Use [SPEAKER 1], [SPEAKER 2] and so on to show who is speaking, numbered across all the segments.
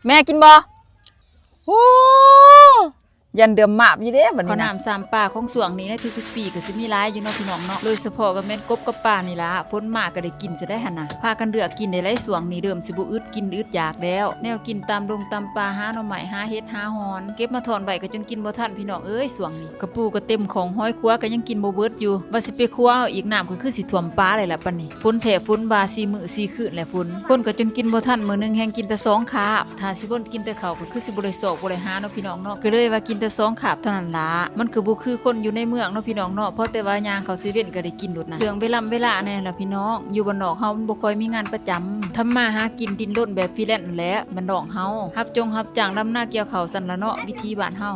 [SPEAKER 1] แม่กินบ่
[SPEAKER 2] โอ้
[SPEAKER 1] ยันเดือมหมาบอยู่เด้บัดนี้นะ
[SPEAKER 3] ข้าวน้ำสามป่าของสวงนี้ในทุกๆปีก็สิมีหลายอยู่เนาะพี่น้องเนาะโดยเฉพาะก็แม่นกบกับป่านี่ล่ะฝนมาก็ได้กินจะได้หั่นน่ะพากันเลือกกินได้หลายสวงนี้เริ่มสิบ่อึดกินอึดอยากแล้วแนวกินตามดงตามป่าหาหน่อไม้หาเฮ็ดหาหอนเก็บมาถอนไว้ก็จนกินบ่ทันพี่น้องเอ้ยสวงนี้กระปูก็เต็มของห้อยครัวก็ยังกินบ่เบิดอยู่ว่าสิไปครัวเอาอีกน้ำก็คือสิท่วมป่าเลยล่ะปัดนี้ฝนแท้ฝนบา4มื้อ4คืนแหละฝนคนก็จนกินบ่ทันมื้อนึงแฮงกินแต่2คาบถ้าสิบ่กินแต่ข้าวก็คือสิบ่ได้ซอกบ่ได้หาเนาะพี่น้องเนาะก็เลยว่ากินแต่2คาบเท่านั้นล่ะมันก็บ่คือคนอยู่ในเมืองเนาะพี่น้องเนาะเพราะแต่ว่ายางเขาเซเว่นก็ได้กินโดดนะเรื่องเวลาแน่ล่ะพี่น้องอยู่บ้านนอกเฮามันบ่ค่อยมีงานประจำทำมาหากินดิ้นรนแบบฟรีแลนซ์นั่นแหละบ้านนอกเฮารับจ้างดำนาเกี่ยวข้าวสั่นละเนาะวิธีบ้านเฮา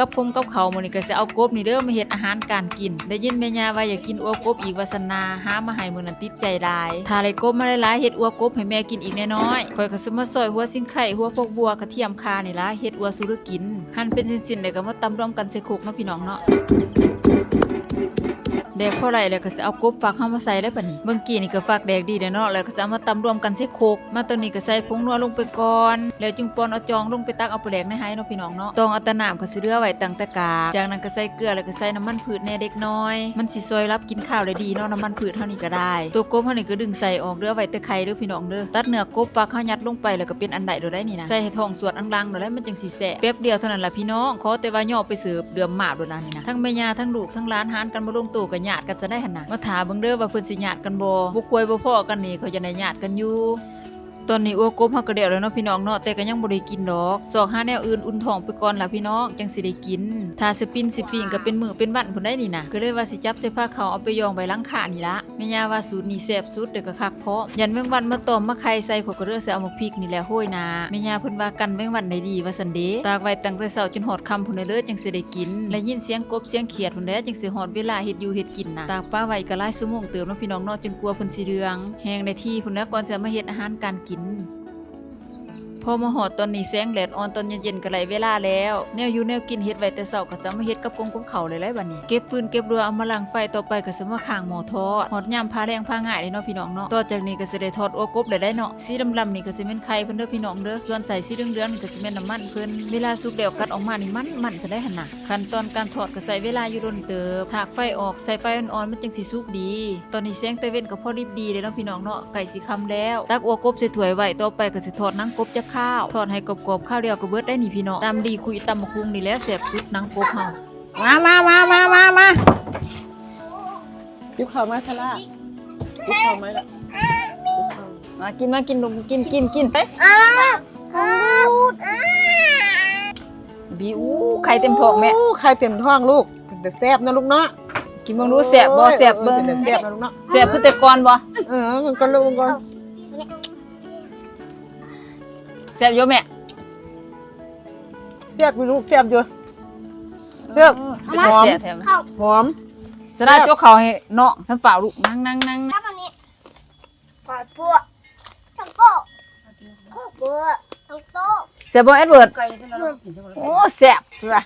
[SPEAKER 3] กับเขามื้อนี้ก็สิเอากบนี่เด้อมาเฮ็ดอาหารการกินได้ยินแม่ย่าว่าอยากกินอัวกบอีกว่าซั่นนาหามาให้มื้อนั้นติดใจหลายถ้าได้กบมาหลายๆเฮ็ดอัวกบให้แม่กินอีกน้อยๆข้อยก็สิมาซอยหัวสิงไข่หัวพวกบัวกระเทียมข่านี่ล่ะเฮ็ดอัวสู่ฤกินหั่นเป็นชิ้นๆแล้วก็มาตำรวมกันใส่โคกเนาะพี่น้องเนาะแดกพอไรแล้วก็จะเอากบฝากเข้ามาใส่ได้ปะนี่เมื่อกี้นี่ก็ฝากแดกดีเนาะแล้วก็จะเอามาตำรวมกันใส่โคกมาตัวนี้ก็ใส่ผงนัวลงไปก่อนแล้วจึงปอนเอาจองลงไปตักเอาไปแดกในไห้เนาะพี่น้องเนาะตองเอาตะน้ำก็สิเรือไว้ตั้งตะกาจากนั้นก็ใส่เกลือแล้วก็ใส่น้ำมันพืชแน่เด็กน้อยมันสิซอยรับกินข้าวได้ดีเนาะน้ำมันพืชเท่านี้ก็ได้ตัวกบเท่านี้ก็ดึงใส่ออกเรือไว้แต่ไข่เด้อพี่น้องเด้อตัดเนื้อกบฝากเข้ายัดลงไปแล้วก็เป็นอันใดโดยได้นี่นะใส่ให้ท้องสวดอังลังโดยได้มันจังสิแซ่บแป๊บเดียวเท่านั้นล่ะพี่น้องขอแต่ว่าย่อไปเสิร์ฟเดือมหมาบโดยนั้นนี่นะทั้งแม่ย่าทั้งลูกทั้งหลานหานกันบ่ลงโตก็ญาติกันจะได้หั่นน่ะมาถามเบิ่งเด้อว่าเพิ่นสิญาติกันบ่ควรบ่พ้อกันนี่เขาจะได้ญาติกันอยู่ตอนนี้อัวกบเฮาก็แล้วเนาะพี่น้องเนาะแต่ก็ยังบ่ได้กินดอกซอกหาแนวอื่นอุ่นท้องไปก่อนล่ะพี่น้องจังสิได้กินถ้าสิปิ้งก็เป็นมื้อเป็นวันพุ่นได้นี่นะก็เลยว่าสิจับใส่ผ้าขาวเอาไปยองไว้หลังคานี่ละแม่ย่าว่าสูตรนี้แซ่บสุดเด้อก็คักเพาะยันแมงวันมาต้มมาไข่ใส่ข้อยก็เลือกสิเอามาพริกนี่แหละโห้ยนาแม่ย่าเพิ่นว่ากันแมงวันได้ดีว่าซั่นเด้ตากไว้ตั้งแต่เช้าจนฮอดค่ำพุ่นเด้อจังสิได้กินและยินเสียงกบเสียงเขียดพุ่นเด้อจังสิฮอดเวลาเฮ็ดอยู่เฮ็ดกินน่ะตากปลาไว้ก็หลายชั่วโมงเติมเนาะพี่น้องเนาะจนกลัวเพิ่นสิเรืองแห้งได้ที่พุ่นแล้วก่อนจะมาเฮ็ดอาหารการกินพอมาหอดตอนนี้แสงแดดอ่อนตอนเย็นๆก็ไหลเวลาแล้วแนวอยู่แนวกินเฮ็ดไว้แต่เช้าก็จะมาเฮ็ดกับกงกับเขาเลยบัดนี้เก็บฟืนเก็บเรือเอามาล้างไฟต่อไปก็สิมาข้างหม้อทอดหอดยามพาแรงพาง่ายเนาะพี่น้องเนาะต่อจากนี้ก็สิได้ทอดอัวกบได้เนาะสีดำๆนี่ก็สิเป็นไข่เพิ่นเด้อพี่น้องเด้อส่วนใส่สีเหลืองๆนี่ก็สิเป็นน้ำมันเพิ่นเวลาสุกแล้วกัดออกมานี่มันจะได้หั่นน่ะขั้นตอนการทอดก็ใช้เวลาอยู่ดนเติบถากไฟออกใช้ไฟอ่อนๆมันจังสิสุกดีตอนนี้แสงตะเว้นก็พอดิบดีเลยเนาะพี่น้องเนาะไก่สิค่ำแล้วตักอัวกบใส่ถ้วยไว้ต่อไปก็สิทอดหนังกบจักข้าวทอดให้กรอบๆข้าวเดียวก็เบิดได้นี่พี่น้องตำดีคุยตำบักหุ่งนี่แหละแซ่บสุดหนังกบเฮามา
[SPEAKER 2] ยิบข้าวมาซะละยิบข้าวมาละ
[SPEAKER 1] มากินนมกินไปบิวไข่เต็มท้องแม่
[SPEAKER 2] ไข่เต็มท้องลูกแต่แซ่บนะลูกเนาะ
[SPEAKER 1] กินบ่รู้แซ่บบ่แซ่บเบิ่ง
[SPEAKER 2] แต่แซ่บนะลูกเนาะ
[SPEAKER 1] แซ่บคือแต่ก่อนบ่
[SPEAKER 2] มันก็ลูกก่อน
[SPEAKER 1] แซ่บอยู่แม่
[SPEAKER 2] แซ่บอยู่ลูกแซ่บอยู่แซ่บหอมหอม
[SPEAKER 1] สดาจกเขาให้เนาะทั้งฝ่าลูกนั่ง
[SPEAKER 4] ครับอันนี้ปลาปัวทั้งโต๊ะข้าวเปลือกทั้งโต๊ะ
[SPEAKER 1] แซ่บบ่เอ็ดเวิร์ดโอ้แซ่บคือว่า